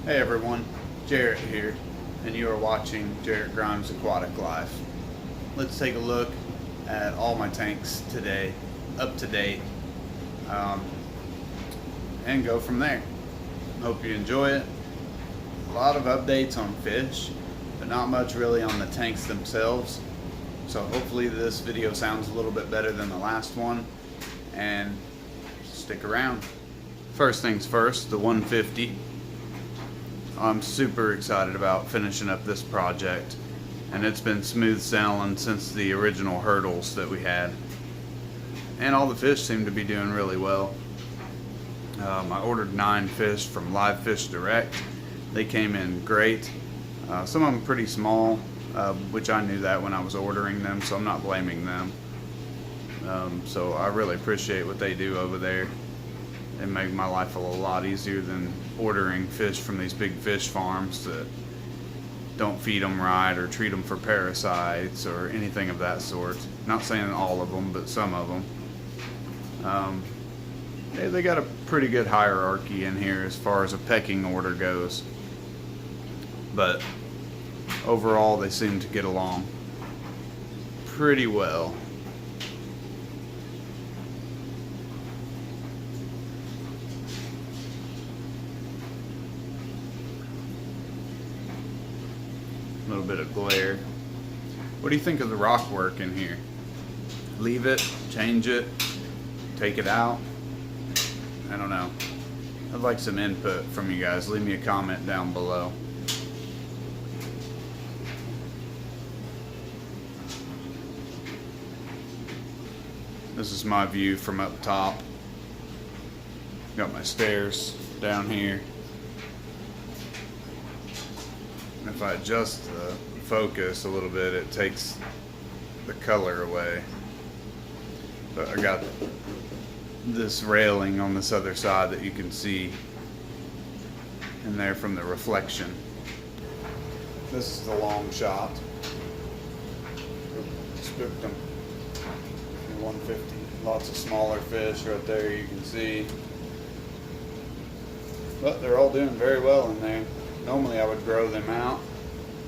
Hey everyone, Jarrett here, and you are watching Jarrett Grimes Aquatic Life. Let's take a look at all my tanks today, up to date, and go from there. Hope you enjoy it. A lot of updates on fish, but not much really on the tanks themselves. So hopefully this video sounds a little bit better than the last one, and stick around. First things first, the 150. I'm super excited about finishing up this project, and it's been smooth sailing since the original hurdles that we had, and all the fish seem to be doing really well. I ordered 9 fish from Live Fish Direct. They came in great. Some of them pretty small, which I knew that when I was ordering them, so I'm not blaming them. So I really appreciate what they do over there. They make my life a lot easier than ordering fish from these big fish farms that don't feed them right or treat them for parasites or anything of that sort. Not saying all of them, but some of them. They got a pretty good hierarchy in here as far as a pecking order goes. But overall, they seem to get along pretty well. A little bit of glare. What do you think of the rock work in here? Leave it, change it, take it out? I don't know. I'd like some input from you guys. Leave me a comment down below. This is my view from up top. Got my stairs down here. If I adjust the focus a little bit, it takes the color away. But I got this railing on this other side that you can see in there from the reflection. This is the long shot. Spooked them. 150. Lots of smaller fish right there you can see. But they're all doing very well in there. Normally I would grow them out.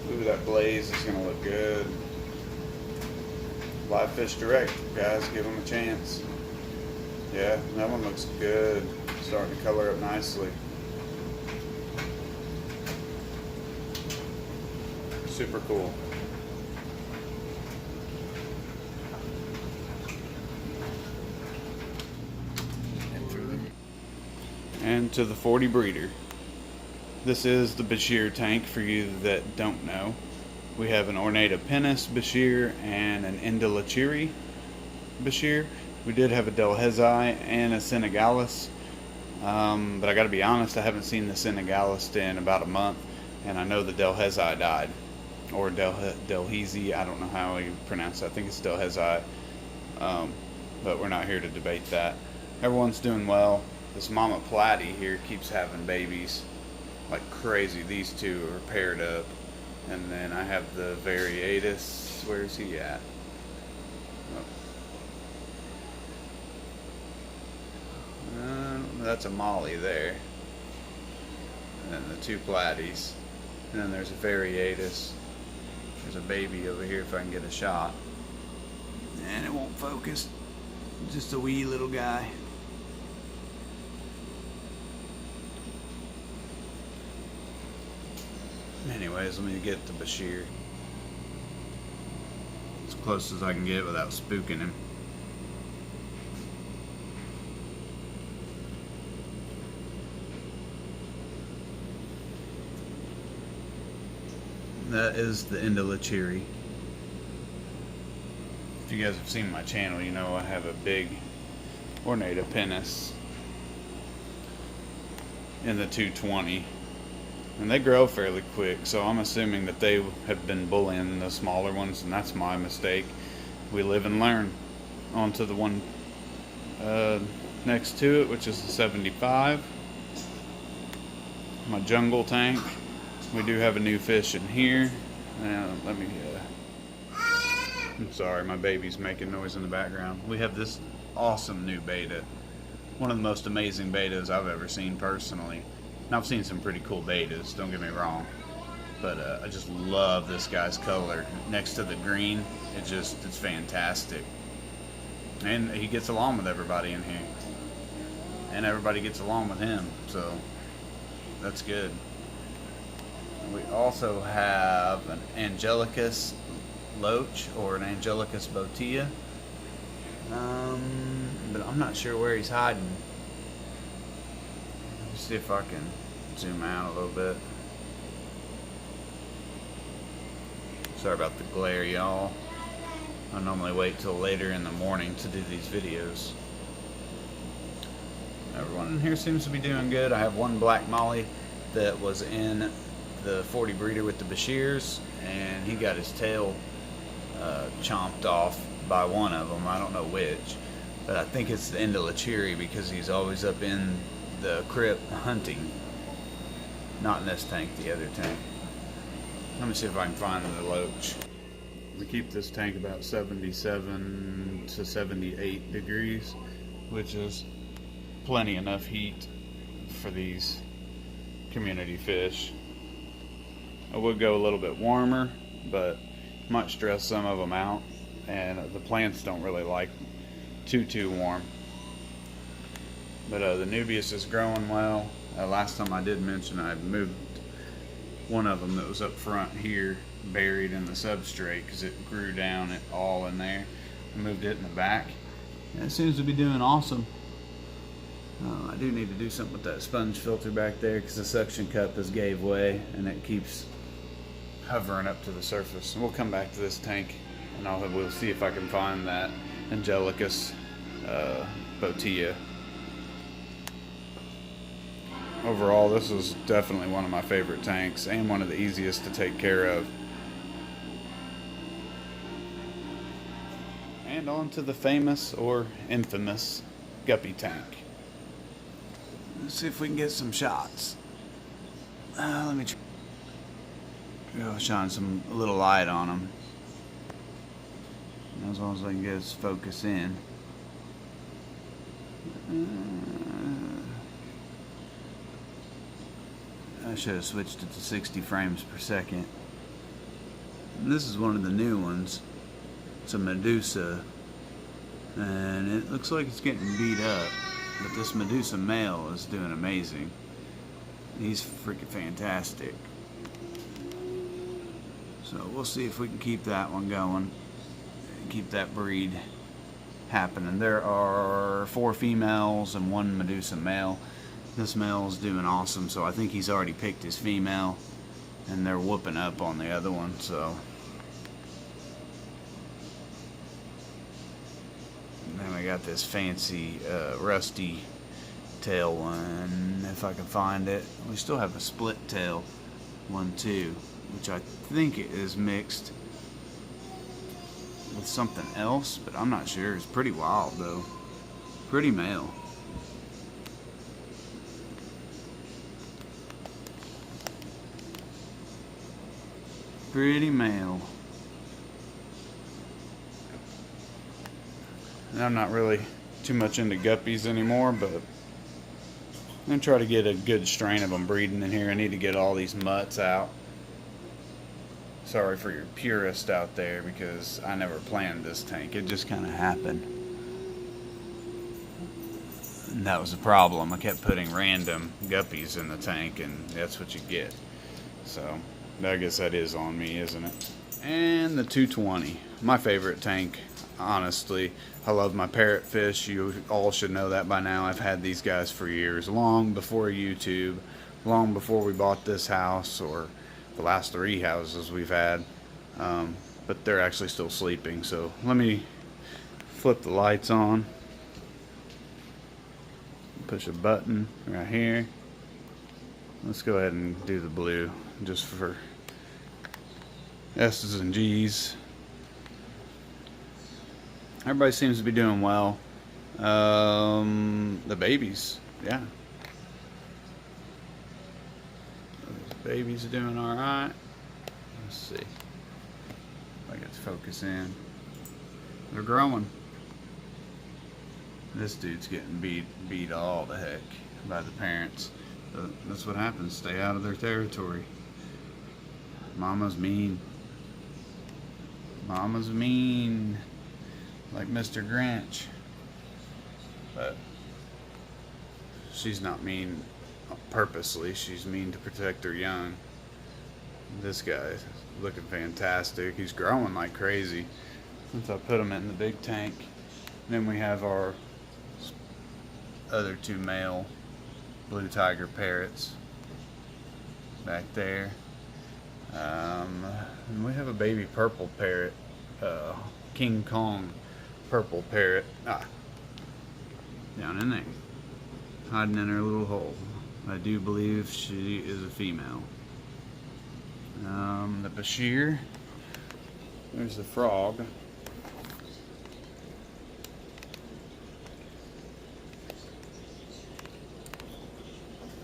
Ooh, that blaze is gonna look good. Live Fish Direct, guys, give them a chance. Yeah, that one looks good. Starting to color up nicely. Super cool. And to the 40 breeder. This is the Bashir tank for you that don't know. We have an Ornata Penis Bashir and an Indolachiri Bashir. We did have a Delhezi and a Senegalis, but I gotta be honest, I haven't seen the Senegalis in about a month, and I know the Delhezi died. Or Delhezi, I don't know how you pronounce it. I think it's Delhezi, but we're not here to debate that. Everyone's doing well. This Mama Platy here keeps having babies like crazy. These two are paired up. And then I have the Variatus. Where's he at? Oh. That's a Molly there. And then the 2 Platies. And then there's a Variatus. There's a baby over here if I can get a shot. And it won't focus. Just a wee little guy. Anyways, let me get the Bashir as close as I can get without spooking him. That is the Indolachiri. If you guys have seen my channel, you know I have a big Ornata Penis in the 220. And they grow fairly quick, so I'm assuming that they have been bullying the smaller ones, and that's my mistake. We live and learn. On to the one next to it, which is the 75. My jungle tank. We do have a new fish in here. Let me I'm sorry, my baby's making noise in the background. We have this awesome new beta. One of the most amazing betas I've ever seen personally. And I've seen some pretty cool betas, don't get me wrong. But I just love this guy's color. Next to the green, it's fantastic. And he gets along with everybody in here. And everybody gets along with him, so that's good. We also have an Angelicus loach, or an Angelicus bottia. But I'm not sure where he's hiding. Let's see if I can zoom out a little bit. Sorry about the glare, y'all. I normally wait till later in the morning to do these videos. Everyone in here seems to be doing good. I have one black molly that was in the 40 breeder with the Bashirs, and he got his tail chomped off by one of them. I don't know which, but I think it's the Indolachiri because he's always up in the crypt hunting. Not in this tank, the other tank. Let me see if I can find the loach. We keep this tank about 77 to 78 degrees, which is plenty enough heat for these community fish. I would go a little bit warmer, but might stress some of them out, and the plants don't really like too warm. But the Nubius is growing well. Last time I did mention I moved one of them that was up front here, buried in the substrate because it grew down it all in there. I moved it in the back, and it seems to be doing awesome. I do need to do something with that sponge filter back there because the suction cup has gave way and it keeps hovering up to the surface. And we'll come back to this tank and we'll see if I can find that Angelicus bottia. Overall, this is definitely one of my favorite tanks and one of the easiest to take care of. And on to the famous or infamous guppy tank. Let's see if we can get some shots. Let me shine a little light on them. As long as I can get this focus in. I should have switched it to 60 frames per second. And this is one of the new ones. It's a Medusa, and it looks like it's getting beat up, but this Medusa male is doing amazing. He's freaking fantastic. So we'll see if we can keep that one going, keep that breed happening. There are 4 females and 1 Medusa male. This male is doing awesome, so I think he's already picked his female, and they're whooping up on the other one. So and then we got this fancy rusty tail one, if I can find it. We still have a split tail one too, which I think it is mixed with something else, but I'm not sure. It's pretty wild though. Pretty male. Pretty male. And I'm not really too much into guppies anymore, but I'm going to try to get a good strain of them breeding in here. I need to get all these mutts out. Sorry for your purist out there, because I never planned this tank. It just kind of happened. And that was the problem. I kept putting random guppies in the tank, and that's what you get. So I guess that is on me, isn't it? And the 220, my favorite tank, honestly. I love my parrot fish. You all should know that by now. I've had these guys for years, long before YouTube, long before we bought this house or the last 3 houses we've had. But they're actually still sleeping, so let me flip the lights on. Push a button right here. Let's go ahead and do the blue just for S's and G's. Everybody seems to be doing well. The babies, yeah. The babies are doing all right. Let's see if I get to focus in. They're growing. This dude's getting beat all the heck by the parents. But that's what happens. Stay out of their territory. Mama's mean. Mama's mean. Like Mr. Grinch. But she's not mean purposely. She's mean to protect her young. This guy's looking fantastic. He's growing like crazy since I put him in the big tank. And then we have our other two male blue tiger parrots back there. And we have a baby purple parrot, King Kong purple parrot, down in there, hiding in her little hole. I do believe she is a female. The Bashir, there's the frog.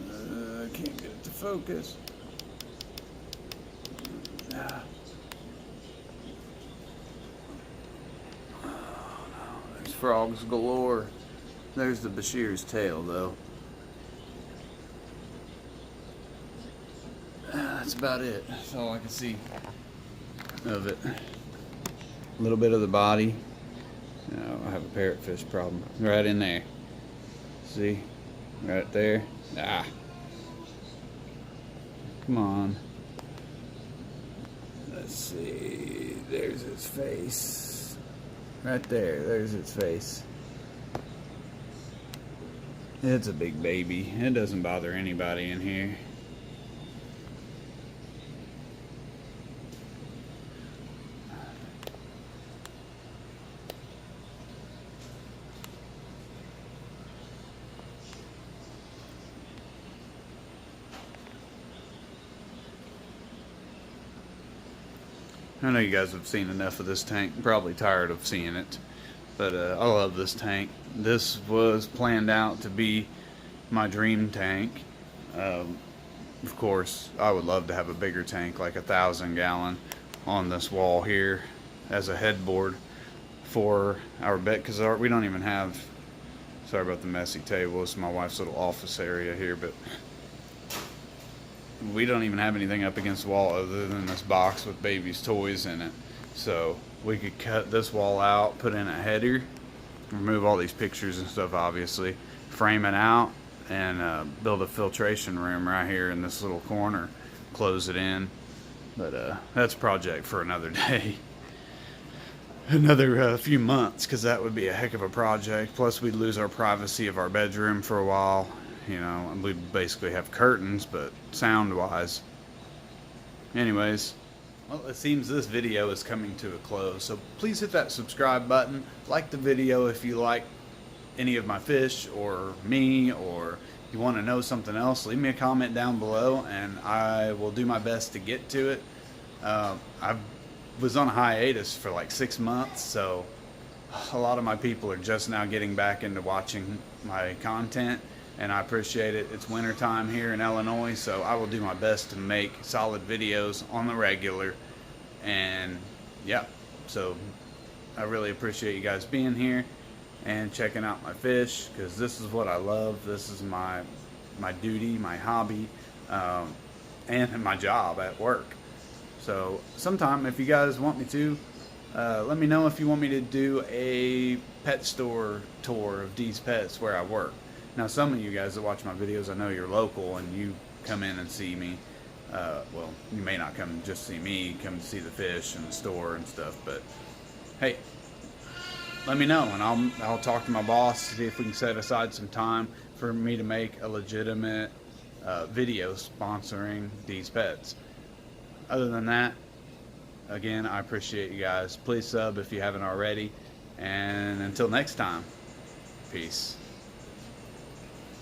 I can't get it to focus. There's frogs galore. There's the Bashir's tail, though. That's about it. That's all I can see of it. A little bit of the body. I have a parrotfish problem. Right in there. See? Right there. Come on. Let's see. There's its face. Right there. There's its face. It's a big baby. It doesn't bother anybody in here. I know you guys have seen enough of this tank. I'm probably tired of seeing it, but I love this tank. This was planned out to be my dream tank. Of course, I would love to have a bigger tank, like 1,000-gallon, on this wall here as a headboard for our bed, because we don't even have, sorry about the messy table, it's my wife's little office area here, but we don't even have anything up against the wall other than this box with baby's toys in it. So we could cut this wall out, put in a header, remove all these pictures and stuff, obviously, frame it out, and build a filtration room right here in this little corner, close it in. But that's a project for another day. Another few months, because that would be a heck of a project. Plus we'd lose our privacy of our bedroom for a while. You know, and we'd basically have curtains, but sound-wise. Anyways, well, it seems this video is coming to a close, so please hit that subscribe button. Like the video if you like any of my fish, or me, or you want to know something else. Leave me a comment down below, and I will do my best to get to it. I was on a hiatus for like 6 months, so a lot of my people are just now getting back into watching my content. And I appreciate it. It's winter time here in Illinois, so I will do my best to make solid videos on the regular. And yeah, so I really appreciate you guys being here and checking out my fish, because this is what I love. This is my duty, my hobby, and my job at work. So sometime, if you guys want me to, let me know if you want me to do a pet store tour of Dee's Pets where I work. Now, some of you guys that watch my videos, I know you're local and you come in and see me. Well, you may not come just see me, come to see the fish and the store and stuff, but hey, let me know, and I'll talk to my boss, see if we can set aside some time for me to make a legitimate video sponsoring Dee's Pets. Other than that, again, I appreciate you guys. Please sub if you haven't already, and until next time, peace.